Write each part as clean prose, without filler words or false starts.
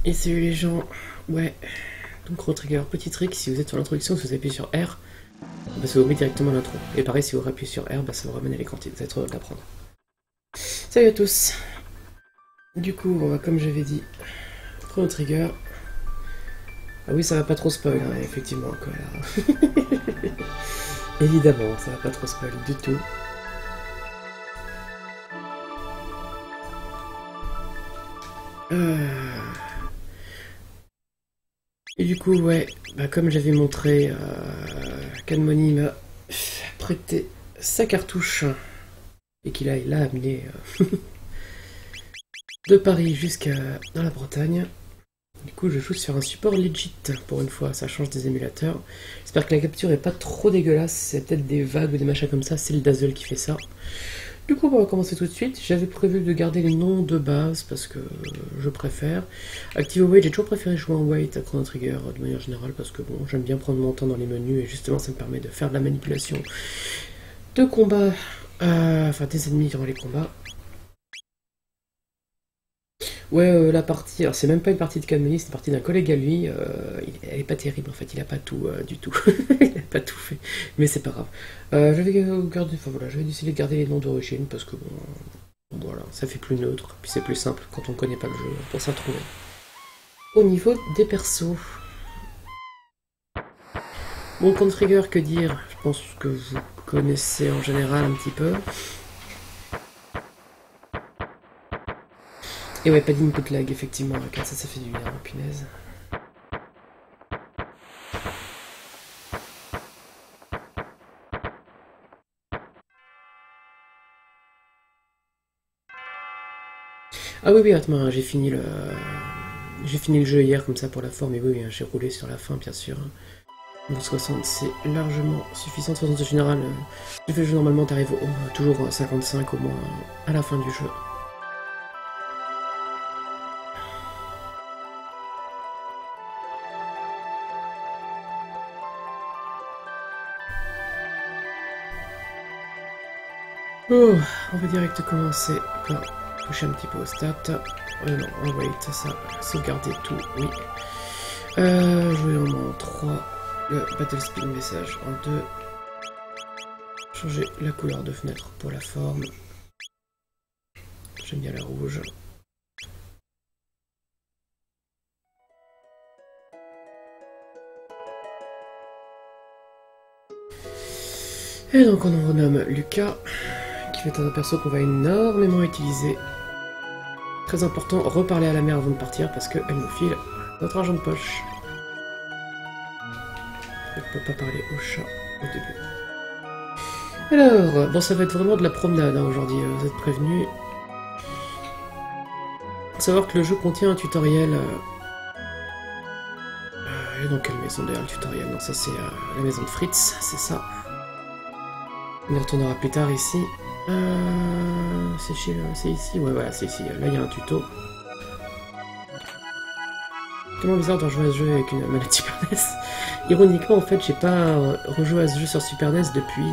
Et salut les gens, ouais, donc Rotrigger, petit trick, si vous êtes sur l'introduction, si vous appuyez sur R, bah, ça vous met directement l'intro. Et pareil, si vous appuyez sur R, bah, ça vous ramène à l'écran, vous êtes heureux d'apprendre. Salut à tous. Du coup, on va, comme j'avais dit, Chrono Trigger. Ah oui, ça va pas trop spoil, hein, effectivement, quoi, là. Évidemment, ça va pas trop spoil du tout. Et du coup, ouais, bah, comme j'avais montré, Kanmoni m'a prêté sa cartouche et qu'il l'a amené de Paris jusqu'à dans la Bretagne. Du coup, je joue sur un support legit pour une fois, ça change des émulateurs. J'espère que la capture est pas trop dégueulasse, c'est peut-être des vagues ou des machins comme ça, c'est le Dazzle qui fait ça. Du coup, on va commencer tout de suite. J'avais prévu de garder les noms de base parce que je préfère. Active Await, j'ai toujours préféré jouer en Wait à Chrono Trigger de manière générale parce que bon, j'aime bien prendre mon temps dans les menus et justement ça me permet de faire de la manipulation de combat, enfin des ennemis durant les combats. Ouais, la partie, alors c'est même pas une partie de Kanmoni, c'est une partie d'un collègue à lui. Elle est pas terrible en fait, il a pas tout du tout. Il a pas tout fait, mais c'est pas grave. Je vais garder, enfin voilà, je vais décider de garder les noms d'origine parce que bon, voilà, ça fait plus neutre, puis c'est plus simple quand on connaît pas le jeu pour s'en trouver. Au niveau des persos, bon, Chrono Trigger, que dire? Je pense que vous connaissez en général un petit peu. Et ouais, pas d'input lag, effectivement, car ça fait du bien, punaise. Ah oui, oui, attends, j'ai fini le jeu hier comme ça pour la forme, et oui, oui, j'ai roulé sur la fin, bien sûr. 60, c'est largement suffisant. De toute façon, en général, tu fais le jeu normalement, t'arrives toujours à 55 au moins à la fin du jeu. Oh, on va direct commencer par toucher un petit peu aux stats. Non, on wait, ça, sauvegarder tout, oui. Jouer en 3, le Battle Speed Message en 2. Changer la couleur de fenêtre pour la forme. J'aime bien la rouge. Et donc on en renomme Lucas, qui fait un perso qu'on va énormément utiliser. Très important, reparler à la mère avant de partir parce qu'elle nous file notre argent de poche. On ne peut pas parler au chat au début. Alors, bon, ça va être vraiment de la promenade hein, aujourd'hui, vous êtes prévenus. Faut savoir que le jeu contient un tutoriel. Et dans quelle maison d'ailleurs le tutoriel? Non, ça c'est la maison de Fritz, c'est ça. On y retournera plus tard ici. C'est ici? Ouais, voilà, c'est ici. Là, il y a un tuto. Tellement bizarre de rejouer à ce jeu avec une manette Super NES. Ironiquement, en fait, j'ai pas rejoué à ce jeu sur Super NES depuis...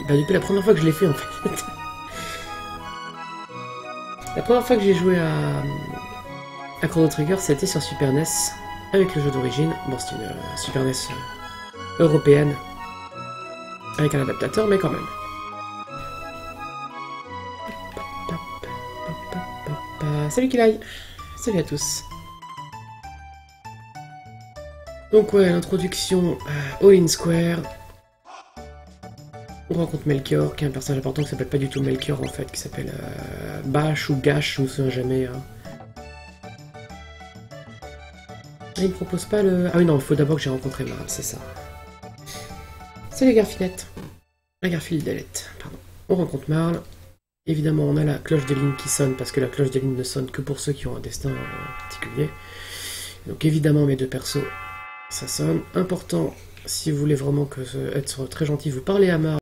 Bah, depuis la première fois que je l'ai fait, en fait. La première fois que j'ai joué à Chrono Trigger, c'était sur Super NES, avec le jeu d'origine. Bon, c'était une Super NES européenne, avec un adaptateur, mais quand même. Salut Kilai. Salut à tous. Donc ouais, l'introduction au In Square. On rencontre Melchior, qui est un personnage important qui s'appelle pas du tout Melchior en fait, qui s'appelle Bash ou Gash, je me souviens jamais. Hein. Il me propose pas le... Ah oui non, il faut d'abord que j'ai rencontré Marl, c'est ça. Salut Garfinette. La Garfieldette, pardon. On rencontre Marl. Évidemment, on a la cloche des lignes qui sonne, parce que la cloche des lignes ne sonne que pour ceux qui ont un destin particulier. Donc évidemment, mes deux persos, ça sonne. Important, si vous voulez vraiment être très gentil, vous parlez à Marl.